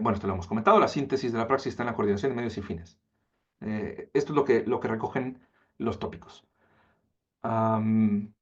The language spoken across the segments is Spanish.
bueno, esto lo hemos comentado, la síntesis de la praxis está en la coordinación de medios y fines. Esto es lo que recogen los tópicos. En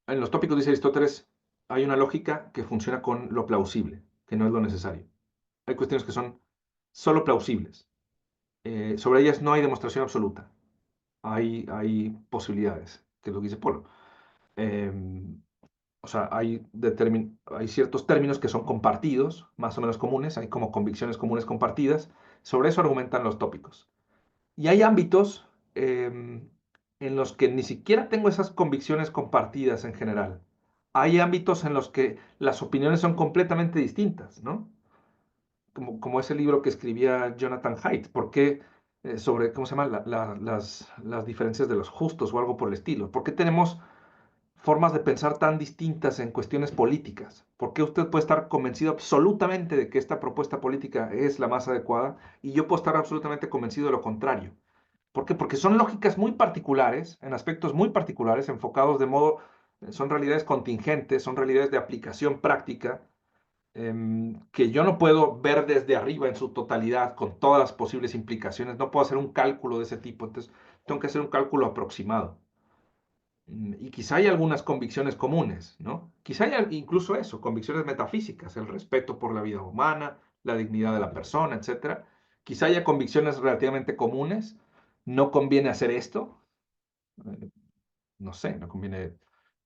los tópicos, dice Aristóteles, hay una lógica que funciona con lo plausible, que no es lo necesario. Hay cuestiones que son solo plausibles. Sobre ellas no hay demostración absoluta. Hay posibilidades, que es lo que dice Polo. Em, o sea, hay ciertos términos que son compartidos, más o menos comunes, hay como convicciones comunes compartidas. Sobre eso argumentan los tópicos. Y hay ámbitos en los que ni siquiera tengo esas convicciones compartidas en general. Hay ámbitos en los que las opiniones son completamente distintas, ¿no? Como ese libro que escribía Jonathan Haidt, ¿por qué sobre, ¿cómo se llama? Las diferencias de los justos o algo por el estilo. ¿Por qué tenemos formas de pensar tan distintas en cuestiones políticas? ¿Por qué usted puede estar convencido absolutamente de que esta propuesta política es la más adecuada y yo puedo estar absolutamente convencido de lo contrario? ¿Por qué? Porque son lógicas muy particulares, en aspectos muy particulares, enfocados de modo, son realidades contingentes, son realidades de aplicación práctica, que yo no puedo ver desde arriba en su totalidad, con todas las posibles implicaciones, no puedo hacer un cálculo de ese tipo, entonces tengo que hacer un cálculo aproximado. Y quizá hay algunas convicciones comunes, ¿no? Quizá haya incluso eso, convicciones metafísicas, el respeto por la vida humana, la dignidad de la persona, etcétera. Quizá haya convicciones relativamente comunes. No conviene hacer esto, eh, no sé, no conviene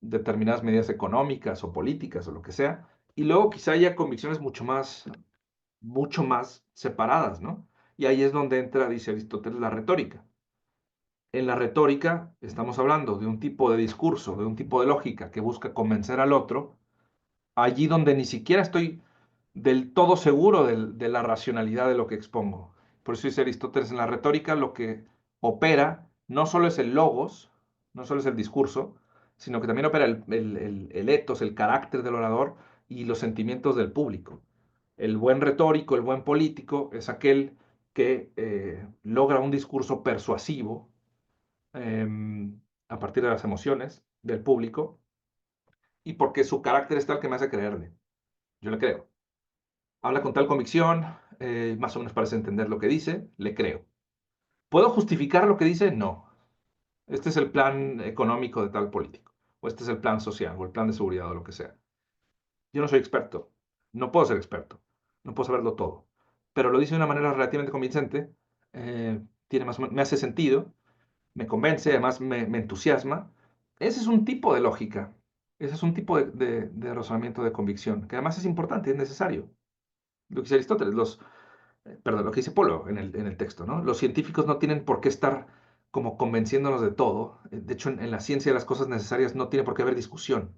determinadas medidas económicas o políticas o lo que sea. Y luego quizá haya convicciones mucho más separadas, ¿no? Y ahí es donde entra, dice Aristóteles, la retórica. En la retórica estamos hablando de un tipo de discurso, de un tipo de lógica que busca convencer al otro, allí donde ni siquiera estoy del todo seguro de la racionalidad de lo que expongo. Por eso dice Aristóteles, en la retórica lo que opera no solo es el logos, no solo es el discurso, sino que también opera el etos, el carácter del orador y los sentimientos del público. El buen retórico, el buen político es aquel que logra un discurso persuasivo, a partir de las emociones del público, y porque su carácter es tal que me hace creerle. Yo le creo. Habla con tal convicción, más o menos parece entender lo que dice, le creo. ¿Puedo justificar lo que dice? No. Este es el plan económico de tal político, o este es el plan social, o el plan de seguridad, o lo que sea. Yo no soy experto, no puedo ser experto, no puedo saberlo todo, pero lo dice de una manera relativamente convincente, tiene me hace sentido, me convence, además me entusiasma. Ese es un tipo de lógica, ese es un tipo de razonamiento de convicción, que además es importante, es necesario. Lo que dice Aristóteles, perdón, lo que dice Polo en el texto, ¿no? Los científicos no tienen por qué estar como convenciéndonos de todo. De hecho, en la ciencia de las cosas necesarias no tiene por qué haber discusión.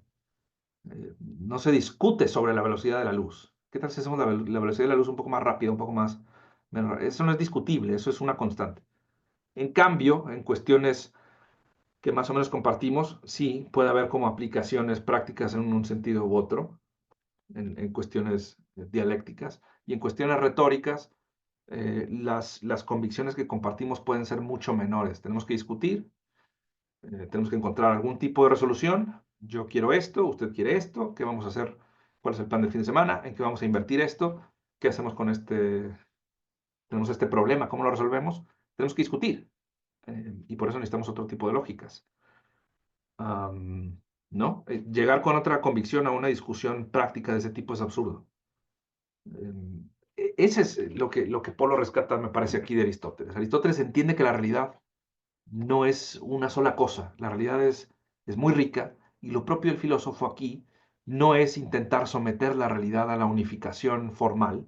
No se discute sobre la velocidad de la luz. ¿Qué tal si hacemos la velocidad de la luz un poco más rápida, un poco más menor? Eso no es discutible, eso es una constante. En cambio, en cuestiones que más o menos compartimos, sí, puede haber como aplicaciones prácticas en un sentido u otro, en cuestiones dialécticas, y en cuestiones retóricas, las convicciones que compartimos pueden ser mucho menores. Tenemos que discutir, tenemos que encontrar algún tipo de resolución. Yo quiero esto, usted quiere esto, ¿qué vamos a hacer? ¿Cuál es el plan del fin de semana? ¿En qué vamos a invertir esto? ¿Qué hacemos con tenemos este problema? ¿Cómo lo resolvemos? Tenemos que discutir, y por eso necesitamos otro tipo de lógicas. ¿No? Llegar con otra convicción a una discusión práctica de ese tipo es absurdo. Ese es lo que Polo rescata, me parece, aquí de Aristóteles. Aristóteles entiende que la realidad no es una sola cosa, la realidad es muy rica, y lo propio del filósofo aquí no es intentar someter la realidad a la unificación formal,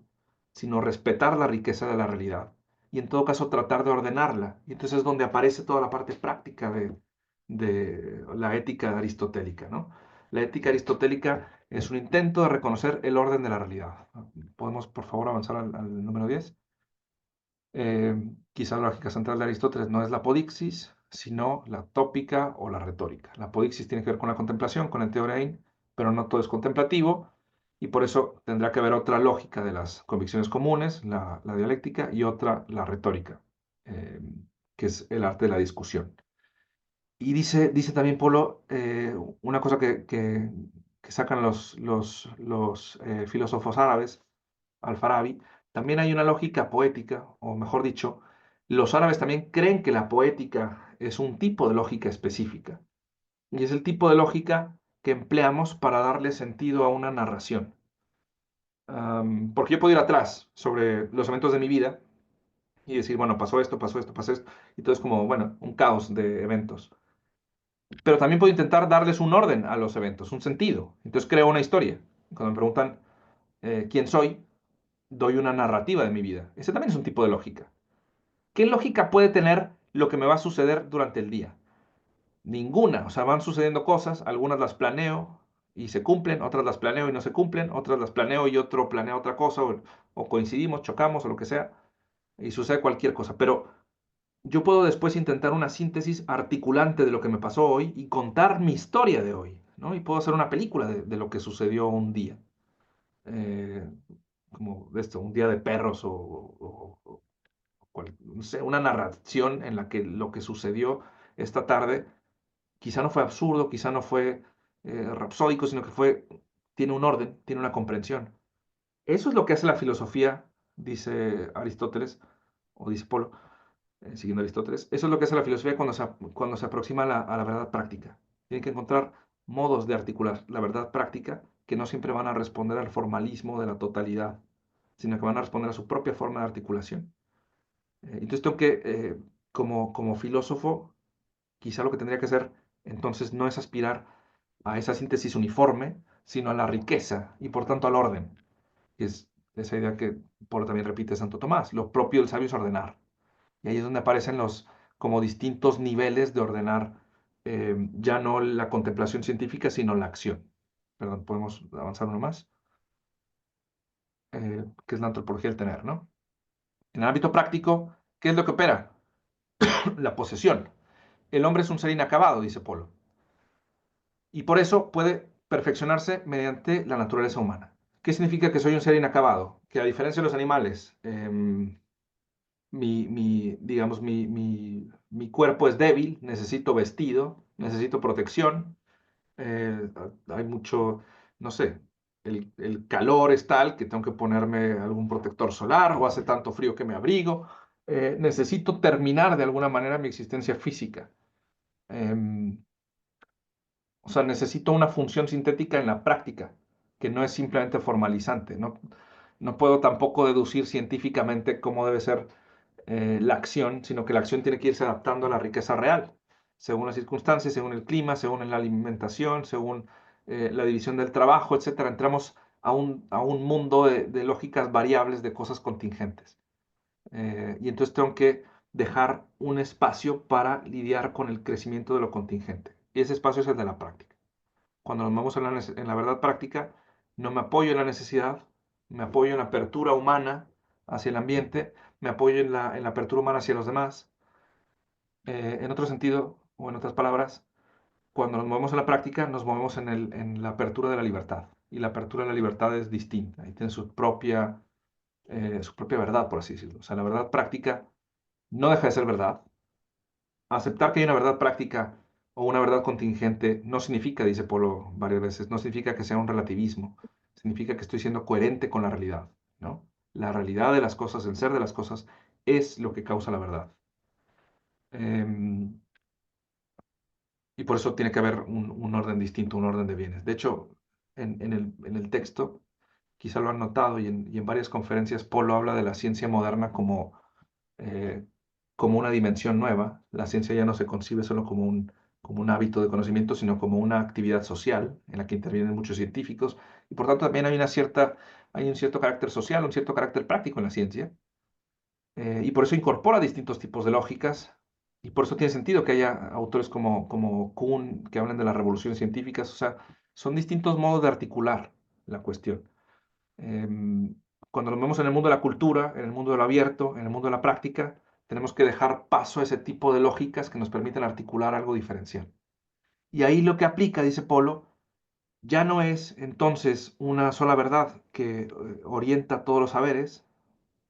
sino respetar la riqueza de la realidad y en todo caso tratar de ordenarla. Y entonces es donde aparece toda la parte práctica de la ética aristotélica, ¿no? La ética aristotélica es un intento de reconocer el orden de la realidad. ¿Podemos, por favor, avanzar al número 10? Quizá la lógica central de Aristóteles no es la apodixis, sino la tópica o la retórica. La apodixis tiene que ver con la contemplación, con el teorein, pero no todo es contemplativo, y por eso tendrá que haber otra lógica de las convicciones comunes, la dialéctica, y otra, la retórica, eh, que es el arte de la discusión. Y dice también Polo, una cosa que sacan los filósofos árabes, Al-Farabi, también hay una lógica poética, o mejor dicho, los árabes también creen que la poética es un tipo de lógica específica, y es el tipo de lógica que empleamos para darle sentido a una narración. Porque yo puedo ir atrás sobre los eventos de mi vida y decir, bueno, pasó esto, pasó esto, pasó esto, y todo es como, bueno, un caos de eventos. Pero también puedo intentar darles un orden a los eventos, un sentido. Entonces creo una historia. Cuando me preguntan quién soy, doy una narrativa de mi vida. Ese también es un tipo de lógica. ¿Qué lógica puede tener lo que me va a suceder durante el día? Ninguna. O sea, van sucediendo cosas, algunas las planeo y se cumplen, otras las planeo y no se cumplen, otras las planeo y otro planea otra cosa, o coincidimos, chocamos o lo que sea, y sucede cualquier cosa. Pero yo puedo después intentar una síntesis articulante de lo que me pasó hoy y contar mi historia de hoy, ¿no? Y puedo hacer una película de lo que sucedió un día. Eh, como esto, un día de perros no sé, una narración en la que lo que sucedió esta tarde quizá no fue absurdo, quizá no fue rapsódico, sino que tiene un orden, tiene una comprensión. Eso es lo que hace la filosofía, dice Aristóteles, o dice Polo, siguiendo Aristóteles. Eso es lo que hace la filosofía cuando se aproxima a la verdad práctica. Tiene que encontrar modos de articular la verdad práctica que no siempre van a responder al formalismo de la totalidad, sino que van a responder a su propia forma de articulación. Entonces tengo que, como filósofo, quizá lo que tendría que hacer entonces no es aspirar a esa síntesis uniforme, sino a la riqueza y por tanto al orden. Que es esa idea que Polo también repite Santo Tomás. Lo propio del sabio es ordenar. Y ahí es donde aparecen los como distintos niveles de ordenar ya no la contemplación científica, sino la acción. Perdón, podemos avanzar uno más, que es la antropología del tener, ¿no? En el ámbito práctico, ¿qué es lo que opera? La posesión. El hombre es un ser inacabado, dice Polo, y por eso puede perfeccionarse mediante la naturaleza humana. ¿Qué significa que soy un ser inacabado? Que a diferencia de los animales, digamos, mi cuerpo es débil, necesito vestido, necesito protección, hay mucho, no sé, el calor es tal que tengo que ponerme algún protector solar o hace tanto frío que me abrigo. Necesito terminar de alguna manera mi existencia física. Em, o sea, necesito una función sintética en la práctica, que no es simplemente formalizante. No puedo tampoco deducir científicamente cómo debe ser la acción, sino que la acción tiene que irse adaptando a la riqueza real, según las circunstancias, según el clima, según la alimentación, según la división del trabajo, etcétera. Entramos a un mundo de lógicas variables, de cosas contingentes. Y entonces tengo que dejar un espacio para lidiar con el crecimiento de lo contingente. Y ese espacio es el de la práctica. Cuando nos vamos en la verdad práctica, no me apoyo en la necesidad, me apoyo en la apertura humana hacia el ambiente, me apoyo en la apertura humana hacia los demás. En otro sentido, o en otras palabras, cuando nos movemos en la práctica, nos movemos en la apertura de la libertad. Y la apertura de la libertad es distinta y tiene su propia verdad, por así decirlo. O sea, la verdad práctica no deja de ser verdad. Aceptar que hay una verdad práctica o una verdad contingente no significa, dice Polo varias veces, no significa que sea un relativismo, significa que estoy siendo coherente con la realidad, ¿no? La realidad de las cosas, el ser de las cosas, es lo que causa la verdad. Em, y por eso tiene que haber un orden distinto, un orden de bienes. De hecho, en el texto, quizá lo han notado, y en varias conferencias, Polo habla de la ciencia moderna eh, como una dimensión nueva. La ciencia ya no se concibe solo como un hábito de conocimiento, sino como una actividad social en la que intervienen muchos científicos. Y por tanto también hay un cierto carácter social, un cierto carácter práctico en la ciencia. Y por eso incorpora distintos tipos de lógicas. Y por eso tiene sentido que haya autores como Kuhn que hablan de las revoluciones científicas. O sea, son distintos modos de articular la cuestión. Em, Cuando nos vemos en el mundo de la cultura, en el mundo de lo abierto, en el mundo de la práctica, tenemos que dejar paso a ese tipo de lógicas que nos permiten articular algo diferencial. Y ahí lo que aplica, dice Polo, ya no es entonces una sola verdad que orienta todos los saberes,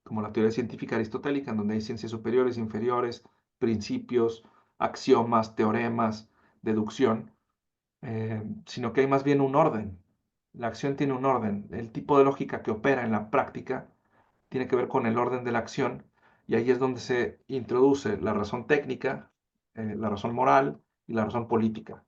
como la teoría científica aristotélica, en donde hay ciencias superiores, inferiores, principios, axiomas, teoremas, deducción, sino que hay más bien un orden, La acción tiene un orden. El tipo de lógica que opera en la práctica tiene que ver con el orden de la acción y ahí es donde se introduce la razón técnica, la razón moral y la razón política.